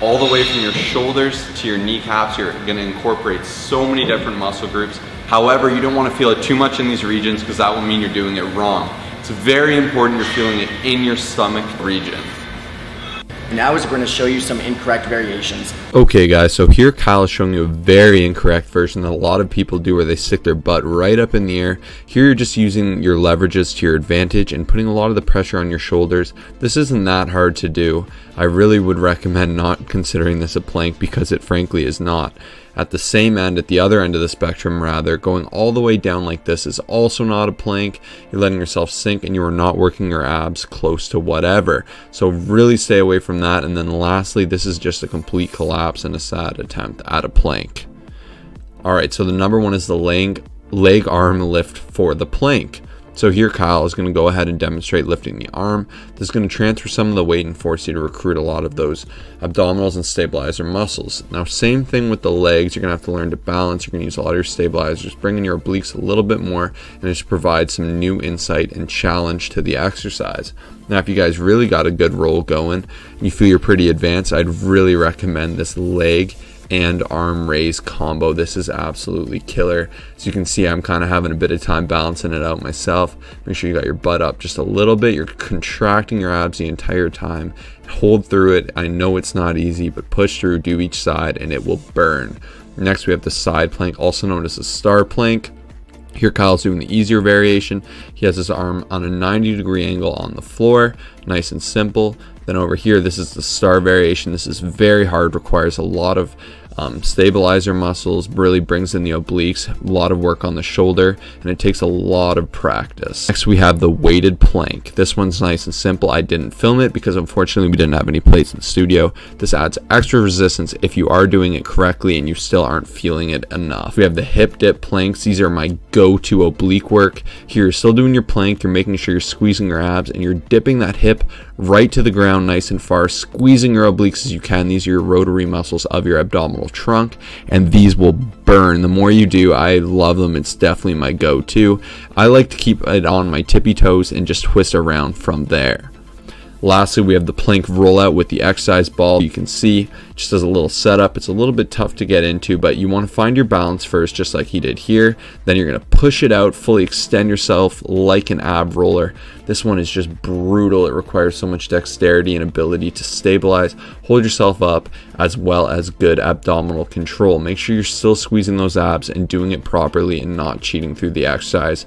All the way from your shoulders to your kneecaps, you're gonna incorporate so many different muscle groups. However, you don't wanna feel it too much in these regions because that will mean you're doing it wrong. It's very important you're feeling it in your stomach region. Now we're going to show you some incorrect variations. Okay guys, so here Kyle is showing you a very incorrect version that a lot of people do where they stick their butt right up in the air. Here you're just using your leverages to your advantage and putting a lot of the pressure on your shoulders. This isn't that hard to do. I really would recommend not considering this a plank because it frankly is not. At the same end, at the other end of the spectrum rather, going all the way down like this is also not a plank. You're letting yourself sink and you are not working your abs close to whatever. So really stay away from that. And then lastly, this is just a complete collapse and a sad attempt at a plank. Alright, so the number one is the leg arm lift for the plank. So here Kyle is going to go ahead and demonstrate lifting the arm. This is going to transfer some of the weight and force you to recruit a lot of those abdominals and stabilizer muscles. Now same thing with the legs, you're going to have to learn to balance. You're going to use a lot of your stabilizers, bring in your obliques a little bit more, and just provide some new insight and challenge to the exercise. Now if you guys really got a good roll going and you feel you're pretty advanced, I'd really recommend this leg and arm raise combo. This is absolutely killer. As you can see, I'm kind of having a bit of time balancing it out myself. Make sure you got your butt up just a little bit. You're contracting your abs the entire time. Hold through it. I know it's not easy, but push through, do each side, and it will burn. Next, we have the side plank, also known as the star plank. Here Kyle's doing the easier variation. He has his arm on a 90-degree angle on the floor, nice and simple. Then over here, this is the star variation. This is very hard, requires a lot of stabilizer muscles, really brings in the obliques, a lot of work on the shoulder, and it takes a lot of practice. Next we have the weighted plank. This one's nice and simple. I didn't film it because unfortunately we didn't have any plates in the studio. This adds extra resistance if you are doing it correctly and you still aren't feeling it enough. We have the hip dip planks. These are my go-to oblique work. Here you're still doing your plank, you're making sure you're squeezing your abs and you're dipping that hip right to the ground nice and far, squeezing your obliques as you can. These are your rotary muscles of your abdominal trunk, and these will burn. The more you do, I love them. It's definitely my go-to. I like to keep it on my tippy toes and just twist around from there. Lastly, we have the plank rollout with the exercise ball. You can see just as a little setup, it's a little bit tough to get into, but you want to find your balance first, just like he did here. Then you're going to push it out, fully extend yourself like an ab roller. This one is just brutal. It requires so much dexterity and ability to stabilize, hold yourself up, as well as good abdominal control. Make sure you're still squeezing those abs and doing it properly and not cheating through the exercise.